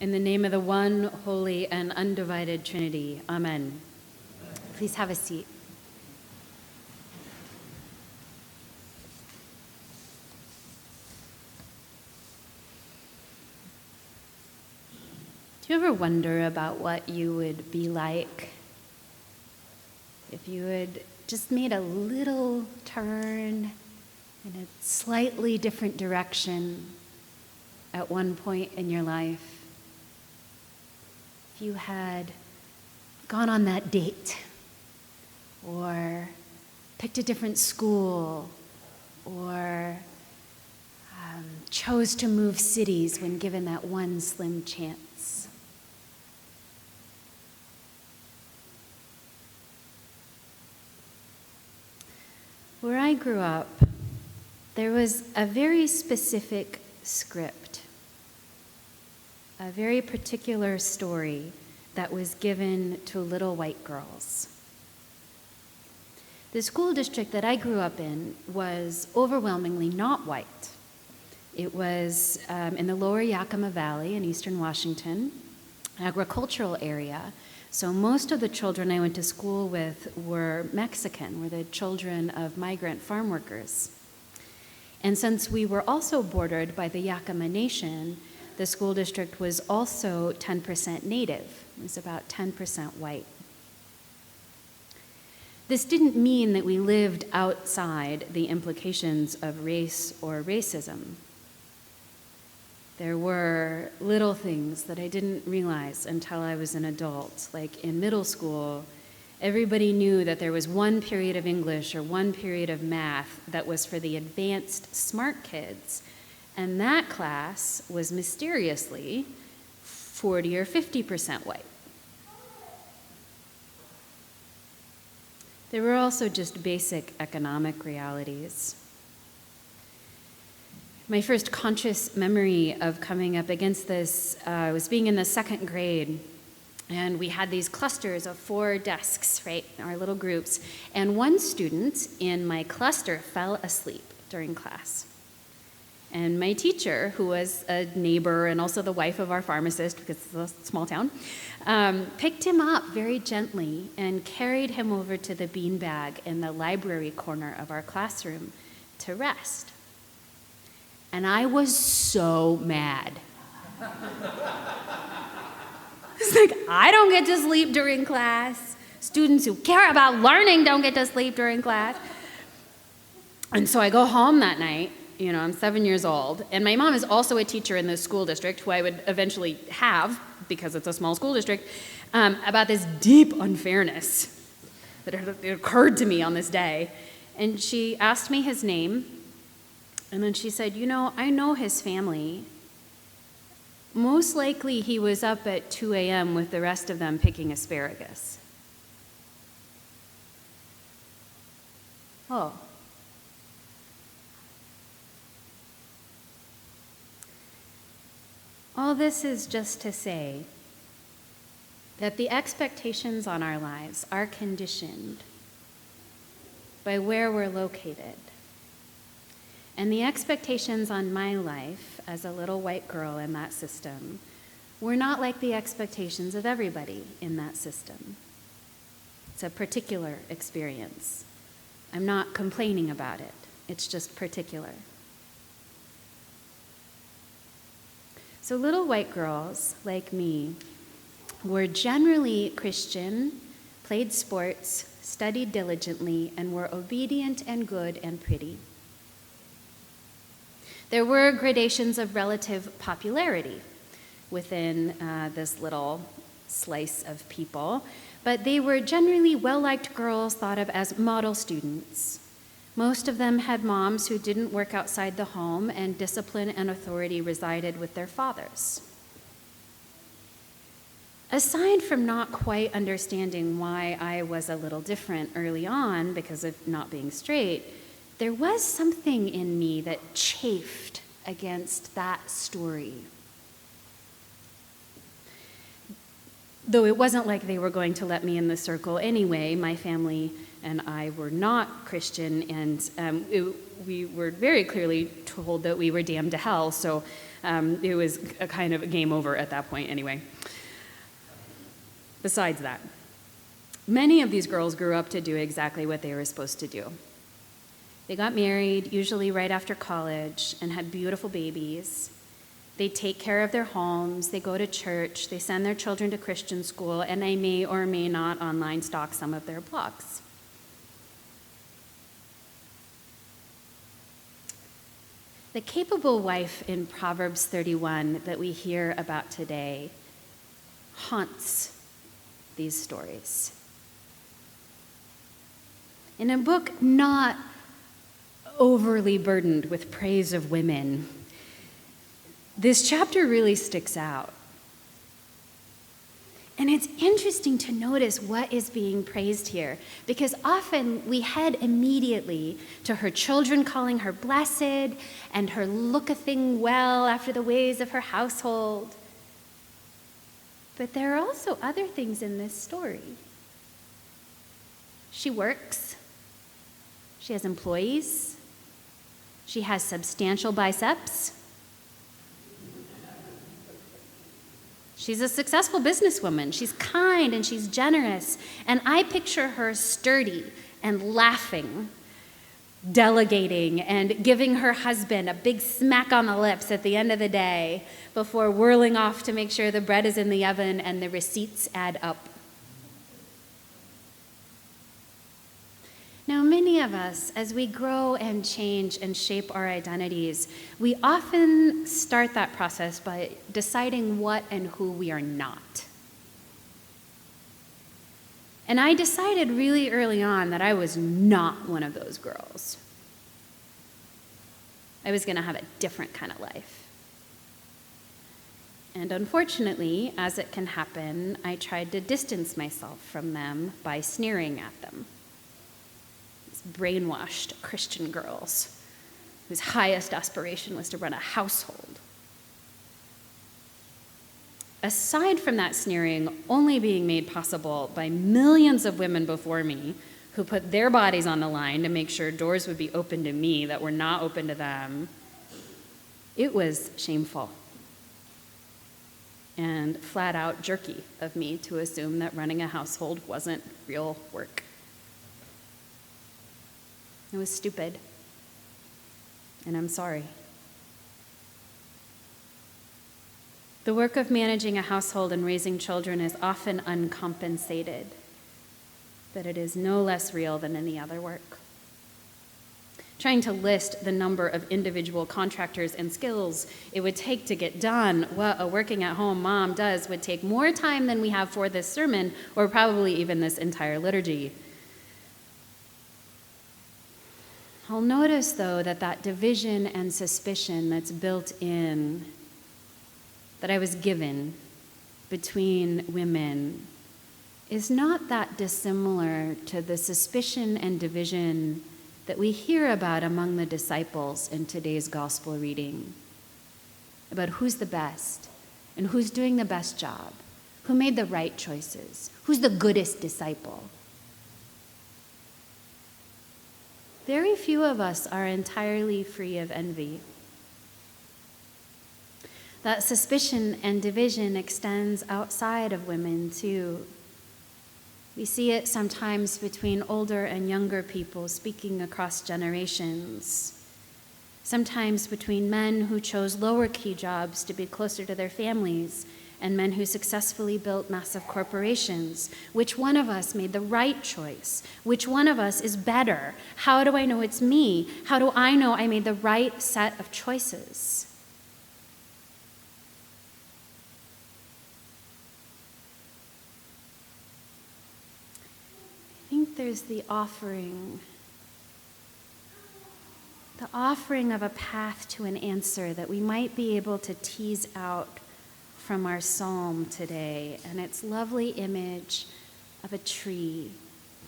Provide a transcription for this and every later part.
In the name of the one, holy, and undivided Trinity, amen. Please have a seat. Do you ever wonder about what you would be like if you had just made a little turn in a slightly different direction at one point in your life? If you had gone on that date, or picked a different school, or chose to move cities when given that one slim chance. Where I grew up, there was a very specific script, a very particular story that was given to little white girls. The school district that I grew up in was overwhelmingly not white. It was in the lower Yakima Valley in eastern Washington, agricultural area. So most of the children I went to school with were Mexican, were the children of migrant farm workers. And since we were also bordered by the Yakima Nation, the school district was also 10% Native. It was about 10% white. This didn't mean that we lived outside the implications of race or racism. There were little things that I didn't realize until I was an adult. Like in middle school, everybody knew that there was one period of English or one period of math that was for the advanced smart kids. And that class was mysteriously 40 or 50% white. There were also just basic economic realities. My first conscious memory of coming up against this was being in the second grade, and we had these clusters of 4 desks, right, our little groups, and one student in my cluster fell asleep during class. And my teacher, who was a neighbor and also the wife of our pharmacist, because it's a small town, picked him up very gently and carried him over to the beanbag in the library corner of our classroom to rest. And I was so mad. It's like, I don't get to sleep during class. Students who care about learning don't get to sleep during class. And so I go home that night. You know, I'm 7 years old, and my mom is also a teacher in the school district, who I would eventually have, because it's a small school district, about this deep unfairness that had occurred to me on this day. And she asked me his name, and then she said, you know, I know his family. Most likely he was up at 2 a.m. with the rest of them picking asparagus. Oh. All this is just to say that the expectations on our lives are conditioned by where we're located. And the expectations on my life as a little white girl in that system were not like the expectations of everybody in that system. It's a particular experience. I'm not complaining about it. It's just particular. So little white girls, like me, were generally Christian, played sports, studied diligently, and were obedient and good and pretty. There were gradations of relative popularity within this little slice of people, but they were generally well-liked girls thought of as model students. Most of them had moms who didn't work outside the home, and discipline and authority resided with their fathers. Aside from not quite understanding why I was a little different early on because of not being straight, there was something in me that chafed against that story. Though it wasn't like they were going to let me in the circle anyway. My family and I were not Christian, and we were very clearly told that we were damned to hell, so It was a kind of a game over at that point anyway. Besides that, many of these girls grew up to do exactly what they were supposed to do. They got married, usually right after college, and had beautiful babies. They take care of their homes, they go to church, they send their children to Christian school, and they may or may not online stalk some of their blogs. The capable wife in Proverbs 31 that we hear about today haunts these stories. In a book not overly burdened with praise of women, this chapter really sticks out. And it's interesting to notice what is being praised here, because often we head immediately to her children calling her blessed and her looketh well after the ways of her household. But there are also other things in this story. She works. She has employees. She has substantial biceps. She's a successful businesswoman. She's kind and she's generous. And I picture her sturdy and laughing, delegating and giving her husband a big smack on the lips at the end of the day before whirling off to make sure the bread is in the oven and the receipts add up. Now, many of us, as we grow and change and shape our identities, we often start that process by deciding what and who we are not. And I decided really early on that I was not one of those girls. I was going to have a different kind of life. And unfortunately, as it can happen, I tried to distance myself from them by sneering at them. Brainwashed Christian girls whose highest aspiration was to run a household. Aside from that sneering only being made possible by millions of women before me who put their bodies on the line to make sure doors would be open to me that were not open to them, it was shameful and flat out jerky of me to assume that running a household wasn't real work. It was stupid, and I'm sorry. The work of managing a household and raising children is often uncompensated, but it is no less real than any other work. Trying to list the number of individual contractors and skills it would take to get done what a working-at-home mom does would take more time than we have for this sermon, or probably even this entire liturgy. I'll notice, though, that division and suspicion that's built in, that I was given between women, is not that dissimilar to the suspicion and division that we hear about among the disciples in today's gospel reading, about who's the best and who's doing the best job, who made the right choices, who's the goodest disciple. Very few of us are entirely free of envy. That suspicion and division extends outside of women, too. We see it sometimes between older and younger people speaking across generations, sometimes between men who chose lower-key jobs to be closer to their families and men who successfully built massive corporations. Which one of us made the right choice? Which one of us is better? How do I know it's me? How do I know I made the right set of choices? I think there's the offering of a path to an answer that we might be able to tease out from our psalm today, and its lovely image of a tree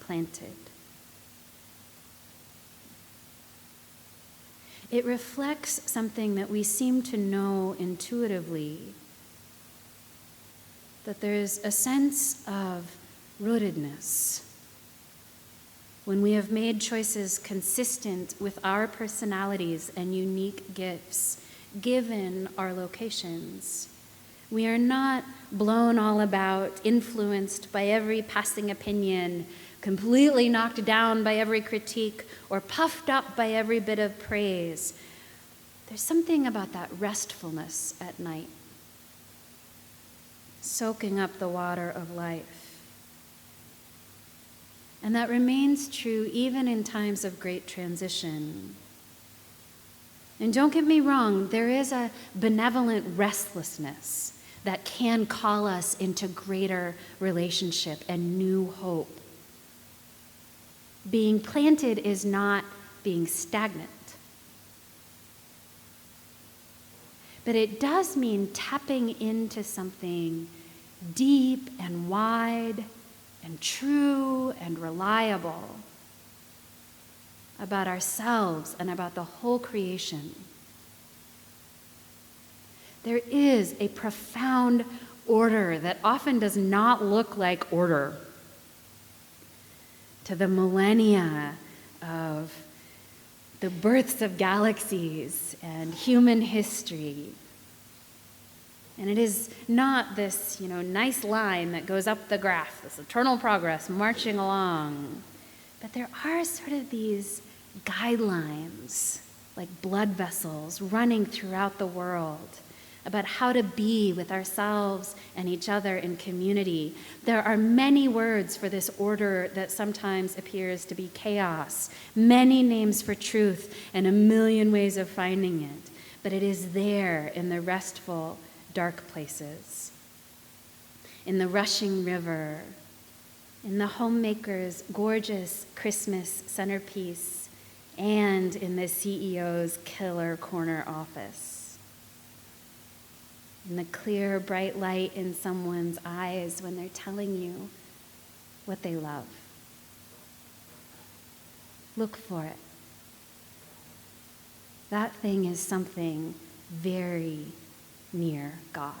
planted. It reflects something that we seem to know intuitively, that there's a sense of rootedness when we have made choices consistent with our personalities and unique gifts, given our locations. We are not blown all about, influenced by every passing opinion, completely knocked down by every critique, or puffed up by every bit of praise. There's something about that restfulness at night, soaking up the water of life. And that remains true even in times of great transition. And don't get me wrong, there is a benevolent restlessness that can call us into greater relationship and new hope. Being planted is not being stagnant. But it does mean tapping into something deep and wide and true and reliable about ourselves and about the whole creation. There is a profound order that often does not look like order. To the millennia of the births of galaxies and human history. And it is not this, nice line that goes up the graph, this eternal progress marching along. But there are sort of these guidelines, like blood vessels running throughout the world, about how to be with ourselves and each other in community. There are many words for this order that sometimes appears to be chaos, many names for truth, and a million ways of finding it. But it is there in the restful, dark places, in the rushing river, in the homemaker's gorgeous Christmas centerpiece, and in the CEO's killer corner office. In the clear, bright light in someone's eyes when they're telling you what they love. Look for it. That thing is something very near God.